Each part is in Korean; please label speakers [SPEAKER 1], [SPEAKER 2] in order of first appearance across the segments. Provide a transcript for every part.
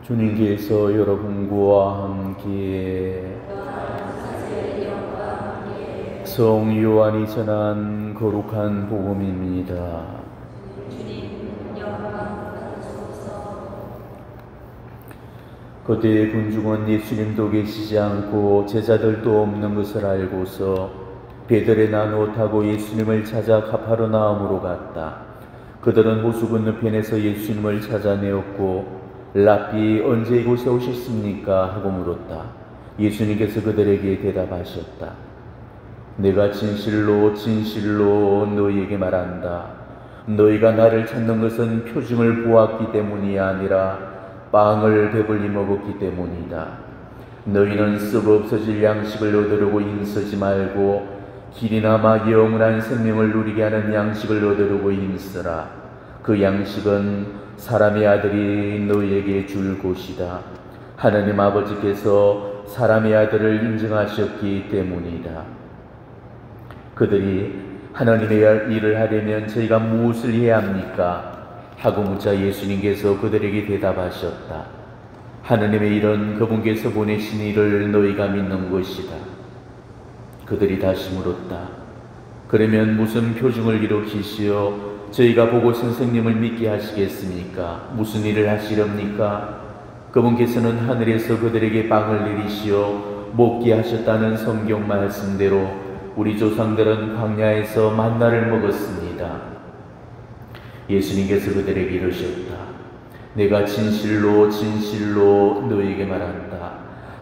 [SPEAKER 1] 주님께서 여러분과 함께 성 요한이 전한 거룩한 복음입니다. 그때 군중은 예수님도 계시지 않고 제자들도 없는 것을 알고서 배들에 나누어 타고 예수님을 찾아 가파르나움으로 갔다. 그들은 호수 건너편에서 예수님을 찾아내었고 랍비, 언제 이곳에 오셨습니까? 하고 물었다. 예수님께서 그들에게 대답하셨다. 내가 진실로 진실로 너희에게 말한다. 너희가 나를 찾는 것은 표징을 보았기 때문이 아니라 빵을 배불리 먹었기 때문이다. 너희는 썩어 없어질 양식을 얻으려고 힘쓰지 말고 길이나마 영원한 생명을 누리게 하는 양식을 얻으려고 힘쓰라. 그 양식은 사람의 아들이 너희에게 줄 것이다. 하나님 아버지께서 사람의 아들을 인정하셨기 때문이다. 그들이 하나님의 일을 하려면 저희가 무엇을 해야 합니까? 하고 묻자 예수님께서 그들에게 대답하셨다. 하나님의 일은 그분께서 보내신 일을 너희가 믿는 것이다. 그들이 다시 물었다. 그러면 무슨 표징을 일으키시어 저희가 보고 선생님을 믿게 하시겠습니까? 무슨 일을 하시렵니까? 그분께서는 하늘에서 그들에게 빵을 내리시어 먹게 하셨다는 성경 말씀대로 우리 조상들은 광야에서 만나를 먹었습니다. 예수님께서 그들에게 이르셨다. 내가 진실로 진실로 너희에게 말한다.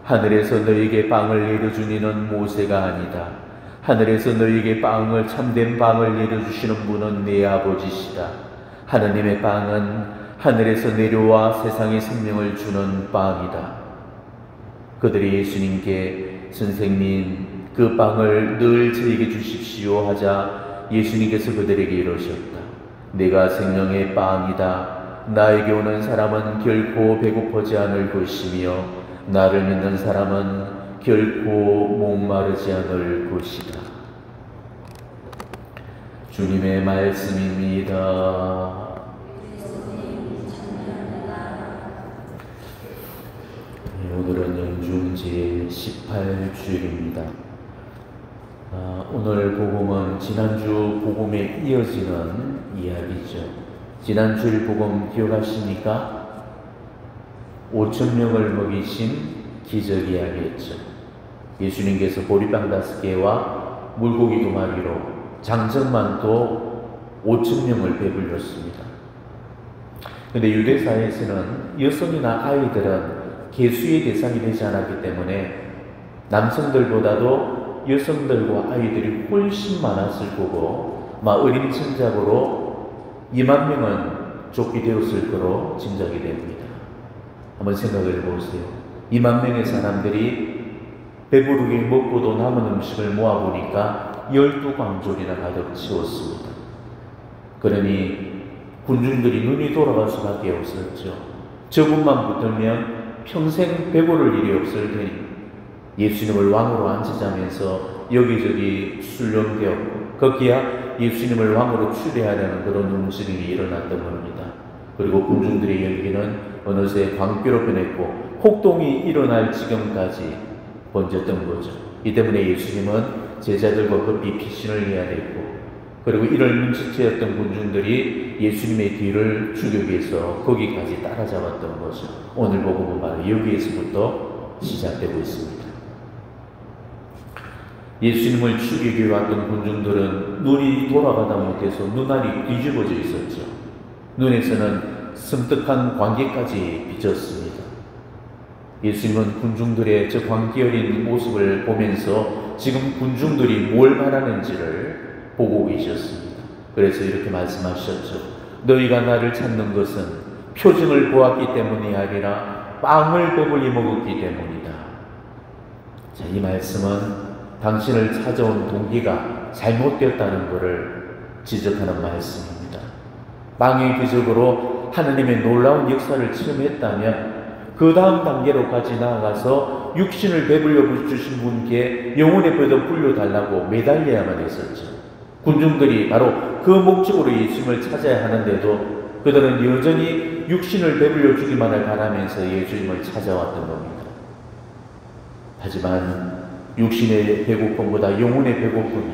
[SPEAKER 1] 하늘에서 너희에게 빵을 내려준 이는 모세가 아니다. 하늘에서 너희에게 빵을 참된 빵을 내려주시는 분은 내 아버지시다. 하나님의 빵은 하늘에서 내려와 세상에 생명을 주는 빵이다. 그들이 예수님께 선생님 그 빵을 늘 저에게 주십시오 하자 예수님께서 그들에게 이르셨다. 내가 생명의 빵이다. 나에게 오는 사람은 결코 배고프지 않을 것이며 나를 믿는 사람은 결코 목마르지 않을 것이다. 주님의 말씀입니다. 오늘은 연중제 18주일입니다. 오늘 복음은 지난주 복음에 이어지는 이야기죠. 지난주일 복음 기억하십니까? 5,000명을 먹이신 기적 이야기였죠. 예수님께서 보리빵 5개와 물고기 2마리로 장정만도 5,000명을 배불렸습니다. 그런데 유대사회에서는 여성이나 아이들은 계수의 대상이 되지 않았기 때문에 남성들보다도 여성들과 아이들이 훨씬 많았을 거고 어린 친작으로 2만 명은 쫓게 되었을 거로 짐작이 됩니다. 한번 생각을 해보세요. 2만 명의 사람들이 배부르게 먹고도 남은 음식을 모아보니까 12광졸이나 가득 채웠습니다. 그러니 군중들이 눈이 돌아갈 수밖에 없었죠. 저분만 붙들면 평생 배부를 일이 없을 테니 예수님을 왕으로 앉히자면서 여기저기 술렁대었고 거기야 예수님을 왕으로 추대하려는 그런 움직임이 일어났던 겁니다. 그리고 군중들의 열기는 어느새 광교로 변했고 폭동이 일어날 지경까지 번졌던 거죠. 이 때문에 예수님은 제자들과 급히 피신을 해야 됐고 그리고 이를 눈치채었던 군중들이 예수님의 뒤를 추격기 위해서 거기까지 따라잡았던 거죠. 오늘 복음은 바로 여기에서부터 시작되고 있습니다. 예수님을 추격해 왔던 군중들은 눈이 돌아가다 못해서 눈알이 뒤집어져 있었죠. 눈에서는 섬뜩한 광기까지 비쳤습니다. 예수님은 군중들의 저 광기 어린 모습을 보면서 지금 군중들이 뭘 바라는지를 보고 계셨습니다. 그래서 이렇게 말씀하셨죠. 너희가 나를 찾는 것은 표징을 보았기 때문이 아니라 빵을 배불리 먹었기 때문이다. 자, 이 말씀은 당신을 찾아온 동기가 잘못되었다는 것을 지적하는 말씀입니다. 빵의 기적으로 하나님의 놀라운 역사를 체험했다면 그 다음 단계로까지 나아가서 육신을 배불려 주신 분께 영혼의 뼈도 불려달라고 매달려야만 했었죠. 군중들이 바로 그 목적으로 예수님을 찾아야 하는데도 그들은 여전히 육신을 배불려 주기만을 바라면서 예수님을 찾아왔던 겁니다. 하지만 육신의 배고픔보다 영혼의 배고픔이,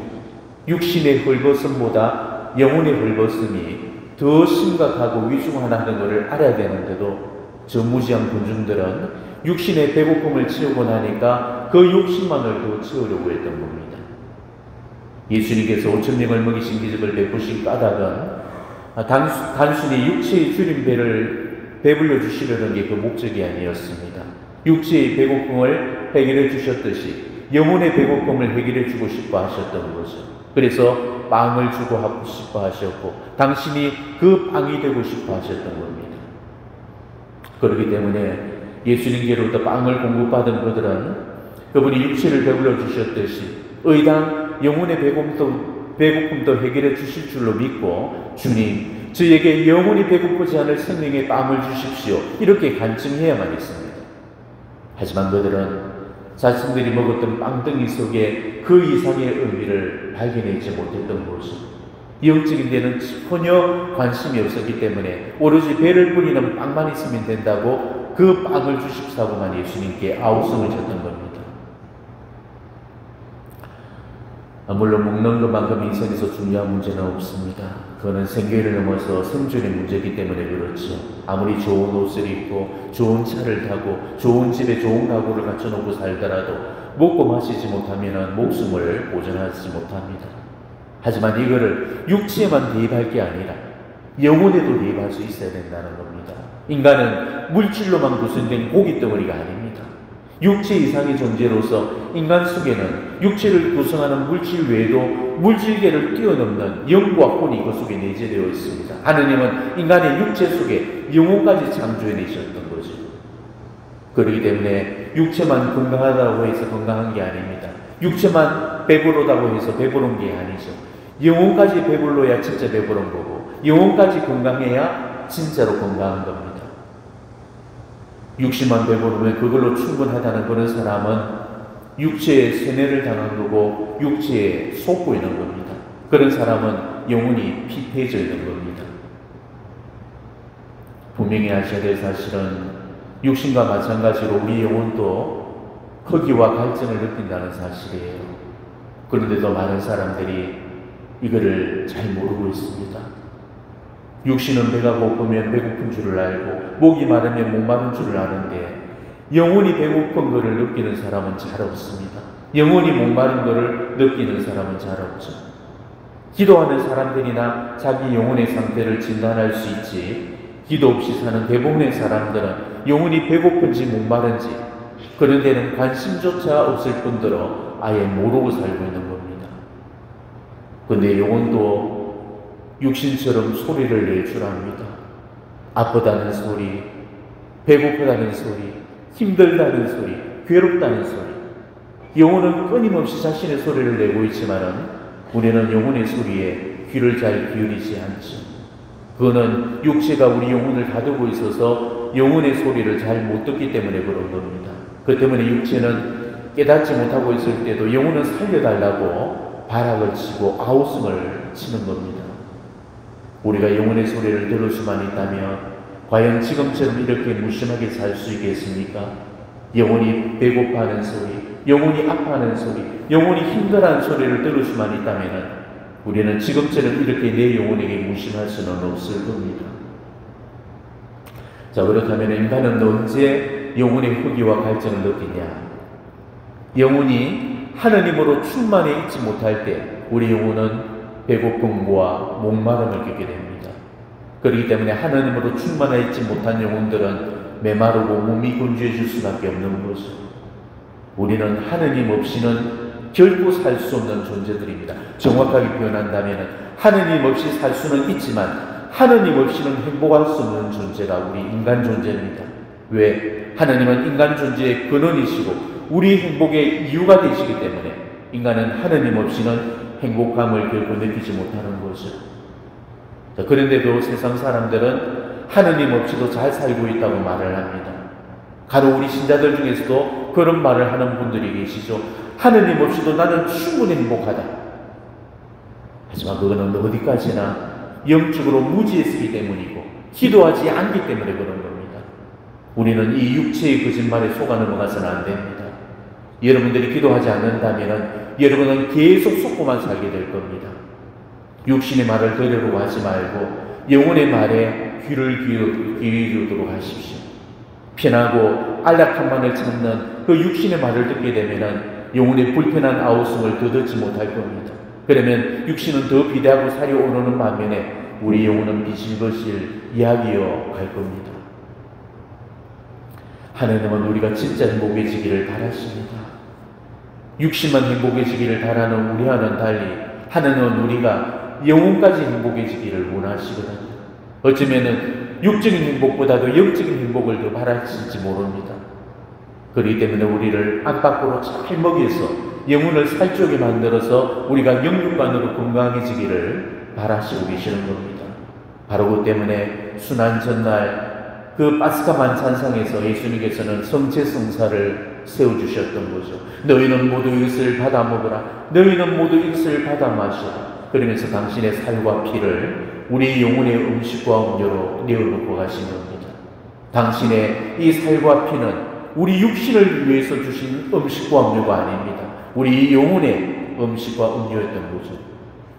[SPEAKER 1] 육신의 헐벗음보다 영혼의 헐벗음이 더 심각하고 위중하다는 것을 알아야 되는데도 저 무지한 군중들은 육신의 배고픔을 채우고 나니까 그 욕심만을 더 채우려고 했던 겁니다. 예수님께서 5,000명을 먹이신 기적을 베푸신 까닭은 단순히 육체의 주린 배를 배불려 주시려는 게 그 목적이 아니었습니다. 육체의 배고픔을 해결해 주셨듯이 영혼의 배고픔을 해결해 주고 싶어 하셨던 거죠. 그래서 빵을 주고 싶어 하셨고 당신이 그 빵이 되고 싶어 하셨던 겁니다. 그렇기 때문에 예수님께로부터 빵을 공급받은 그들은 그분이 육체를 배불러 주셨듯이 의당 영혼의 배고픔도 해결해 주실 줄로 믿고 주님, 저에게 영혼이 배고프지 않을 생명의 빵을 주십시오. 이렇게 간증해야만 했습니다. 하지만 그들은 자신들이 먹었던 빵덩이 속에 그 이상의 의미를 발견하지 못했던 거죠. 영적인 데는 전혀 관심이 없었기 때문에 오로지 배를 불리는 빵만 있으면 된다고 그 빵을 주십사고만 예수님께 아우성을 쳤던 겁니다. 물론 먹는 것만큼 인생에서 중요한 문제는 없습니다. 그거는 생계를 넘어서 생존의 문제이기 때문에 그렇죠. 아무리 좋은 옷을 입고 좋은 차를 타고 좋은 집에 좋은 가구를 갖춰놓고 살더라도 먹고 마시지 못하면 목숨을 보존하지 못합니다. 하지만 이거를 육체에만 대입할 게 아니라 영혼에도 대입할 수 있어야 된다는 겁니다. 인간은 물질로만 구성된 고깃덩어리가 아닙니다. 육체 이상의 존재로서 인간 속에는 육체를 구성하는 물질 외에도 물질계를 뛰어넘는 영과 혼이 그 속에 내재되어 있습니다. 하느님은 인간의 육체 속에 영혼까지 창조해내셨던 거죠. 그렇기 때문에 육체만 건강하다고 해서 건강한 게 아닙니다. 육체만 배부르다고 해서 배부른 게 아니죠. 영혼까지 배불러야 진짜 배부른 거고 영혼까지 건강해야 진짜로 건강한 겁니다. 육신만 배부르면 그걸로 충분하다는 그런 사람은 육체에 세뇌를 당한 거고 육체에 속고 있는 겁니다. 그런 사람은 영혼이 피폐해져 있는 겁니다. 분명히 아셔야 될 사실은 육신과 마찬가지로 우리 영혼도 허기와 갈증을 느낀다는 사실이에요. 그런데도 많은 사람들이 이거를 잘 모르고 있습니다. 육신은 배가 고프면 배고픈 줄을 알고 목이 마르면 목 마른 줄을 아는데 영혼이 배고픈 것을 느끼는 사람은 잘 없습니다. 영혼이 목마른 것을 느끼는 사람은 잘 없죠. 기도하는 사람들이나 자기 영혼의 상태를 진단할 수 있지 기도 없이 사는 대부분의 사람들은 영혼이 배고픈지 목마른지 그런 데는 관심조차 없을 뿐더러 아예 모르고 살고 있는 겁니다. 그런데 영혼도 육신처럼 소리를 낼 줄 압니다. 아프다는 소리, 배고프다는 소리, 힘들다는 소리, 괴롭다는 소리. 영혼은 끊임없이 자신의 소리를 내고 있지만은 우리는 영혼의 소리에 귀를 잘 기울이지 않죠. 그거는 육체가 우리 영혼을 가두고 있어서 영혼의 소리를 잘 못 듣기 때문에 그런 겁니다. 그 때문에 육체는 깨닫지 못하고 있을 때도 영혼은 살려달라고 발악을 치고 아우성을 치는 겁니다. 우리가 영혼의 소리를 들을 수만 있다면 과연 지금처럼 이렇게 무심하게 살 수 있겠습니까? 영혼이 배고파하는 소리, 영혼이 아파하는 소리, 영혼이 힘들어하는 소리를 들을 수만 있다면 우리는 지금처럼 이렇게 내 영혼에게 무심할 수는 없을 겁니다. 자, 그렇다면 인간은 언제 영혼의 허기와 갈증을 느끼냐? 영혼이 하느님으로 충만해 있지 못할 때 우리 영혼은 배고픔과 목마름을 겪게 됩니다. 그렇기 때문에 하나님으로 충만해 있지 못한 영혼들은 메마르고 몸이 건조해질 수밖에 없는 거죠. 우리는 하느님 없이는 결코 살 수 없는 존재들입니다. 정확하게 표현한다면 하느님 없이 살 수는 있지만 하느님 없이는 행복할 수 없는 존재가 우리 인간 존재입니다. 왜? 하느님은 인간 존재의 근원이시고 우리 행복의 이유가 되시기 때문에 인간은 하느님 없이는 행복함을 결코 느끼지 못하는 거죠. 자, 그런데도 세상 사람들은 하느님 없이도 잘 살고 있다고 말을 합니다. 가로 우리 신자들 중에서도 그런 말을 하는 분들이 계시죠. 하느님 없이도 나는 충분히 행복하다. 하지만 그거는 어디까지나 영적으로 무지했기 때문이고 기도하지 않기 때문에 그런 겁니다. 우리는 이 육체의 거짓말에 속아 넘어가서는 안 됩니다. 여러분들이 기도하지 않는다면 여러분은 계속 속고만 살게 될 겁니다. 육신의 말을 들으려고 하지 말고 영혼의 말에 귀를 기울이도록 하십시오. 편하고 안락함만을 찾는 그 육신의 말을 듣게 되면 영혼의 불편한 아우성을 더 듣지 못할 겁니다. 그러면 육신은 더 비대하고 살이 오르는 반면에 우리 영혼은 비실거실 이야기여 갈 겁니다. 하나님은 우리가 진짜 행복해지기를 바라십니다. 육신만 행복해지기를 바라는 우리와는 달리 하나님은 우리가 영혼까지 행복해지기를 원하시거든요. 어쩌면은 육적인 행복보다도 영적인 행복을 더 바라실지 모릅니다. 그렇기 때문에 우리를 안팎으로 잘 먹여서 영혼을 살찌게 만들어서 우리가 영육간으로 건강해지기를 바라시고 계시는 겁니다. 바로 그 때문에 순환 전날 그 파스카 만찬상에서 예수님께서는 성체성사를 세워주셨던 거죠. 너희는 모두 이것을 받아 먹으라. 너희는 모두 이것을 받아 마시라. 그러면서 당신의 살과 피를 우리 영혼의 음식과 음료로 내어놓고 가신 겁니다. 당신의 이 살과 피는 우리 육신을 위해서 주신 음식과 음료가 아닙니다. 우리 영혼의 음식과 음료였던 거죠.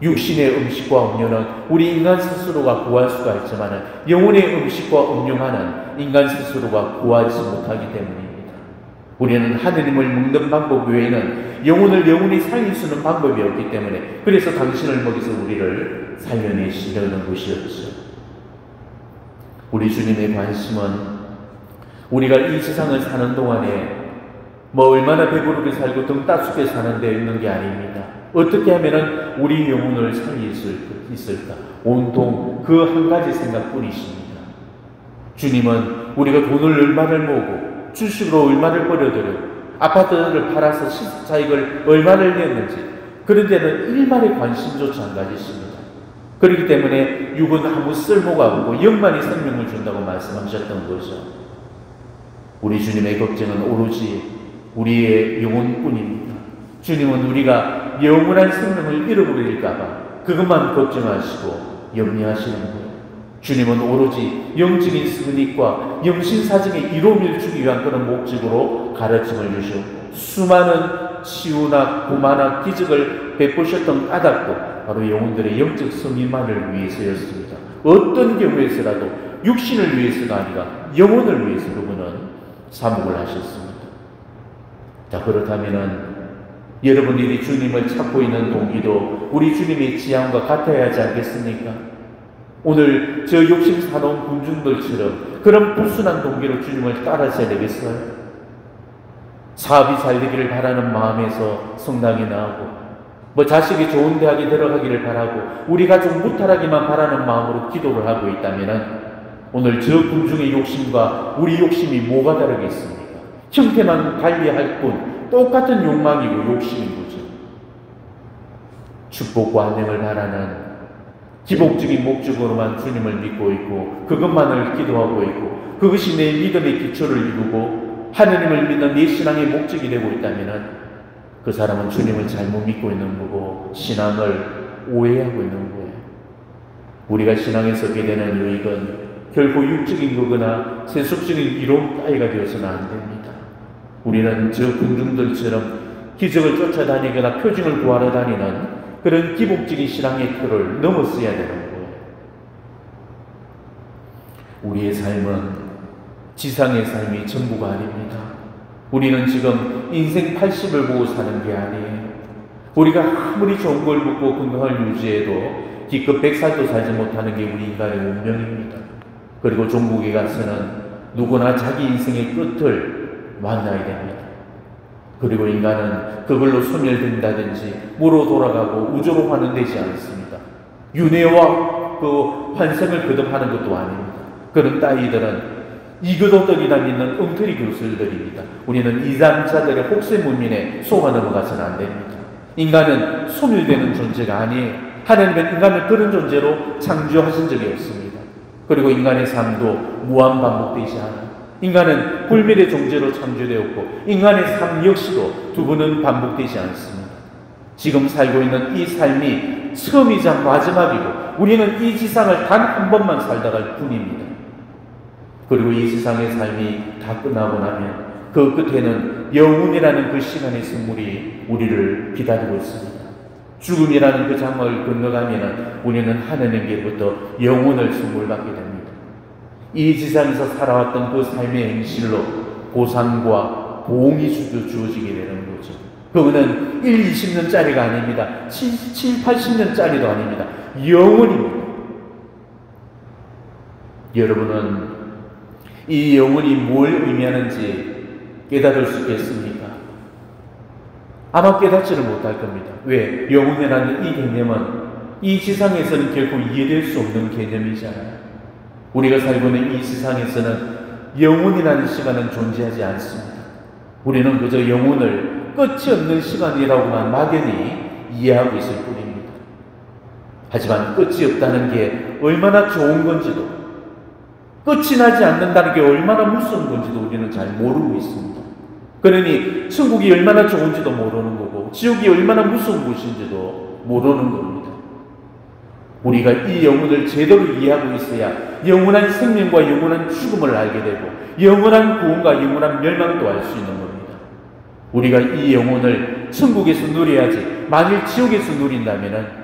[SPEAKER 1] 육신의 음식과 음료는 우리 인간 스스로가 구할 수가 있지만 영혼의 음식과 음료만은 인간 스스로가 구하지 못하기 때문입니다. 우리는 하느님을 먹는 방법 외에는 영혼을 영원히 살릴 수 있는 방법이 없기 때문에 그래서 당신을 먹여서 우리를 살려내시려는 것이었죠. 우리 주님의 관심은 우리가 이 세상을 사는 동안에 얼마나 배부르게 살고 등 따숩게 사는 데 있는 게 아닙니다. 어떻게 하면 우리 영혼을 살릴 수 있을까? 온통 그 한 가지 생각뿐이십니다. 주님은 우리가 돈을 얼마를 모으고 주식으로 얼마를 벌여들고 아파트를 팔아서 시세차익을 얼마를 냈는지 그런 데는 일말의 관심조차 안 가지십니다. 그렇기 때문에 육은 아무 쓸모가 없고 영만이 생명을 준다고 말씀하셨던 거죠. 우리 주님의 걱정은 오로지 우리의 영혼뿐입니다. 주님은 우리가 영원한 생명을 잃어버릴까봐 그것만 걱정하시고 염려하시는 거예요. 주님은 오로지 영적인 승리과 영신사정의 이로움을 주기 위한 그런 목적으로 가르침을 주셨고 수많은 치유나 구마나 기적을 베푸셨던 까닭도 바로 영혼들의 영적 승리만을 위해서였습니다. 어떤 경우에서라도 육신을 위해서가 아니라 영혼을 위해서 그분은 사목을 하셨습니다. 자, 그렇다면은 여러분들이 주님을 찾고 있는 동기도 우리 주님의 지향과 같아야 하지 않겠습니까? 오늘 저 욕심 사나운 군중들처럼 그런 불순한 동기로 주님을 따라서야 되겠어요? 사업이 잘 되기를 바라는 마음에서 성당에 나오고 자식이 좋은 대학에 들어가기를 바라고 우리 가족 무탈하기만 바라는 마음으로 기도를 하고 있다면 오늘 저 군중의 욕심과 우리 욕심이 뭐가 다르겠습니까? 형태만 달리할 뿐 똑같은 욕망이고 욕심인 거죠. 축복과 안녕을 바라는 기복적인 목적으로만 주님을 믿고 있고 그것만을 기도하고 있고 그것이 내 믿음의 기초를 이루고 하느님을 믿는 내 신앙의 목적이 되고 있다면 그 사람은 주님을 잘못 믿고 있는 거고 신앙을 오해하고 있는 거예요. 우리가 신앙에 서게 되는 유익은 결코 육적인 거거나 세속적인 이로움 따위가 되어서는 안 됩니다. 우리는 저 군중들처럼 기적을 쫓아다니거나 표징을 구하러 다니는 그런 기복적인 신앙의 틀을 넘었어야 되는 거예요. 우리의 삶은 지상의 삶이 전부가 아닙니다. 우리는 지금 인생 80을 보고 사는 게 아니에요. 우리가 아무리 좋은 걸 먹고 건강을 유지해도 기껏 100살도 살지 못하는 게 우리 인간의 운명입니다. 그리고 종국에 가서는 누구나 자기 인생의 끝을 만나야 됩니다. 그리고 인간은 그걸로 소멸된다든지 무로 돌아가고 우주로 환원되지 않습니다. 윤회와 그 환생을 거듭하는 것도 아닙니다. 그런 따위들은 이그도덕이나 믿는 엉터리 교술들입니다. 우리는 이단자들의 혹세무민에 속아 넘어가서는 안 됩니다. 인간은 소멸되는 존재가 아니에요. 하나님은 인간을 그런 존재로 창조하신 적이 없습니다. 그리고 인간의 삶도 무한 반복되지 않아요. 인간은 불멸의 존재로 창조되었고 인간의 삶 역시도 두 번은 반복되지 않습니다. 지금 살고 있는 이 삶이 처음이자 마지막이고 우리는 이 지상을 단 한 번만 살다 갈 뿐입니다. 그리고 이 세상의 삶이 다 끝나고 나면 그 끝에는 영혼이라는 그 시간의 선물이 우리를 기다리고 있습니다. 죽음이라는 그 장막을 건너가면 우리는 하나님께로부터 영혼을 선물받게 됩니다. 이 지상에서 살아왔던 그 삶의 행실로 보상과 보응이 주어지게 되는 거죠. 그거는 1, 20년짜리가 아닙니다. 7, 80년짜리도 아닙니다. 영원입니다. 여러분은 이 영혼이 뭘 의미하는지 깨달을 수 있겠습니까? 아마 깨닫지를 못할 겁니다. 왜? 영혼이라는 이 개념은 이 세상에서는 결코 이해될 수 없는 개념이잖아요. 우리가 살고 있는 이 세상에서는 영혼이라는 시간은 존재하지 않습니다. 우리는 그저 영혼을 끝이 없는 시간이라고만 막연히 이해하고 있을 뿐입니다. 하지만 끝이 없다는 게 얼마나 좋은 건지도, 끝이 나지 않는다는 게 얼마나 무서운 건지도 우리는 잘 모르고 있습니다. 그러니 천국이 얼마나 좋은지도 모르는 거고 지옥이 얼마나 무서운 곳인지도 모르는 겁니다. 우리가 이 영혼을 제대로 이해하고 있어야 영원한 생명과 영원한 죽음을 알게 되고 영원한 구원과 영원한 멸망도 알 수 있는 겁니다. 우리가 이 영혼을 천국에서 누려야지 만일 지옥에서 누린다면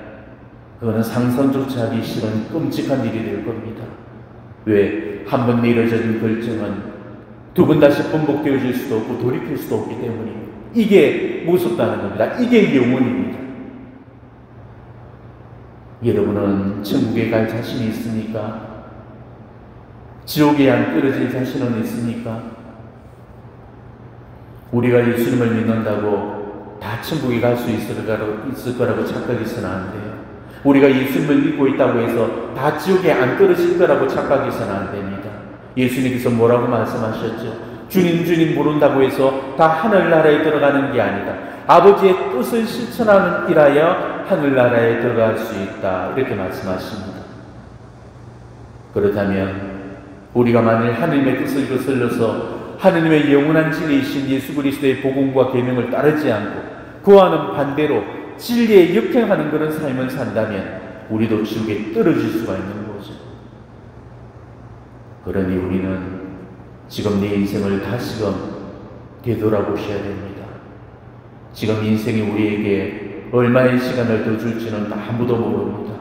[SPEAKER 1] 그거는 상상조차 하기 싫은 끔찍한 일이 될 겁니다. 왜? 한 번 내려진 결정은 두 번 다시 번복되어질 수도 없고 돌이킬 수도 없기 때문에 이게 무섭다는 겁니다. 이게 영혼입니다. 여러분은 천국에 갈 자신이 있습니까? 지옥에 안 떨어질 자신은 있습니까? 우리가 예수님을 믿는다고 다 천국에 갈 수 있을 거라고 착각해서는 안 돼요. 우리가 예수님을 믿고 있다고 해서 다 지옥에 안 떨어질 거라고 착각해서는 안 됩니다. 예수님께서 뭐라고 말씀하셨죠? 주님 주님 부른다고 해서 다 하늘나라에 들어가는 게 아니다. 아버지의 뜻을 실천하는 일하여 하늘나라에 들어갈 수 있다. 이렇게 말씀하십니다. 그렇다면 우리가 만일 하나님의 뜻을 거슬러서 하나님의 영원한 진리이신 예수 그리스도의 복음과 계명을 따르지 않고 그와는 반대로 진리에 역행하는 그런 삶을 산다면 우리도 지옥에 떨어질 수가 있는 거죠. 그러니 우리는 지금 내 인생을 다시금 되돌아보셔야 됩니다. 지금 인생이 우리에게 얼마의 시간을 더 줄지는 아무도 모릅니다.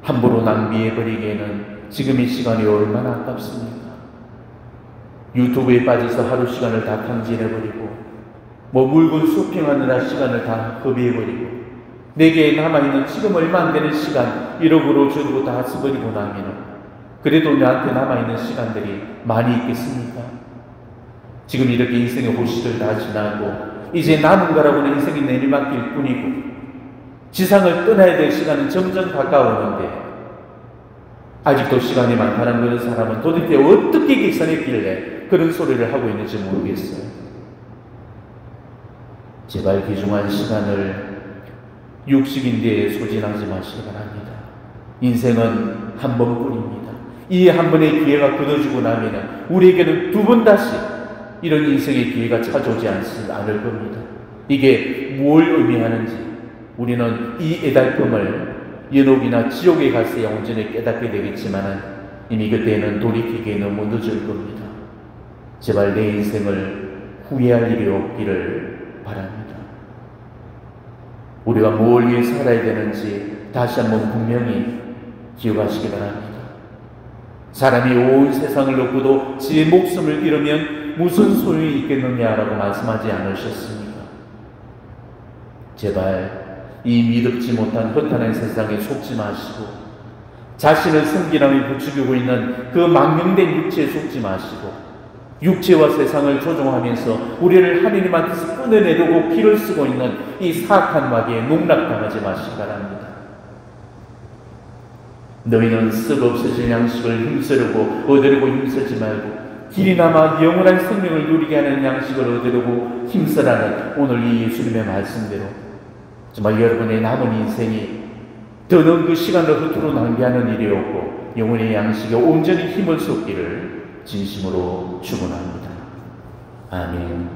[SPEAKER 1] 함부로 낭비해버리기에는 지금 이 시간이 얼마나 아깝습니까? 유튜브에 빠져서 하루 시간을 다 탕진해버리고 물건 쇼핑하느라 시간을 다 허비해버리고 내게 남아있는 지금 얼마 안 되는 시간 이러고로 저러고 다 써버리고 나면 그래도 나한테 남아있는 시간들이 많이 있겠습니까? 지금 이렇게 인생의 호시를 다 지나고 이제 남은 거라고는 인생이 내리막길 뿐이고 지상을 떠나야 될 시간은 점점 가까워오는데 아직도 시간이 많다는 그런 사람은 도대체 어떻게 계산했길래 그런 소리를 하고 있는지 모르겠어요. 제발 귀중한 시간을 육식인데에 소진하지 마시기 바랍니다. 인생은 한 번뿐입니다. 이 한 번의 기회가 끊어지고 나면 우리에게는 두 번 다시 이런 인생의 기회가 찾아오지 않을 겁니다. 이게 뭘 의미하는지 우리는 이 애달픔을 연옥이나 지옥에 갈수야 온전히 깨닫게 되겠지만 이미 그때는 돌이키기에 너무 늦을 겁니다. 제발 내 인생을 후회할 일이 없기를 바랍니다. 우리가 뭘 위해 살아야 되는지 다시 한번 분명히 기억하시기 바랍니다. 사람이 온 세상을 얻고도 지 목숨을 잃으면 무슨 소용이 있겠느냐라고 말씀하지 않으셨습니까? 제발 이 미덥지 못한 허탄한 세상에 속지 마시고 자신을 성기ram에 부추기고 있는 그 망명된 육체에 속지 마시고 육체와 세상을 조종하면서 우리를 하나님한테서 끊어내려고 피를 쓰고 있는 이 사악한 마귀에 농락당하지 마시기 바랍니다. 너희는 썩 없어질 양식을 힘쓰려고 얻으려고 힘쓰지 말고 길이 남아 영원한 생명을 누리게 하는 양식을 얻으려고 힘쓰라는 오늘 이 예수님의 말씀대로 정말 여러분의 남은 인생이 더는 그 시간을 허투루 낭비하는 일이 없고 영혼의 양식에 온전히 힘을 쏟기를 진심으로 축원합니다. 아멘.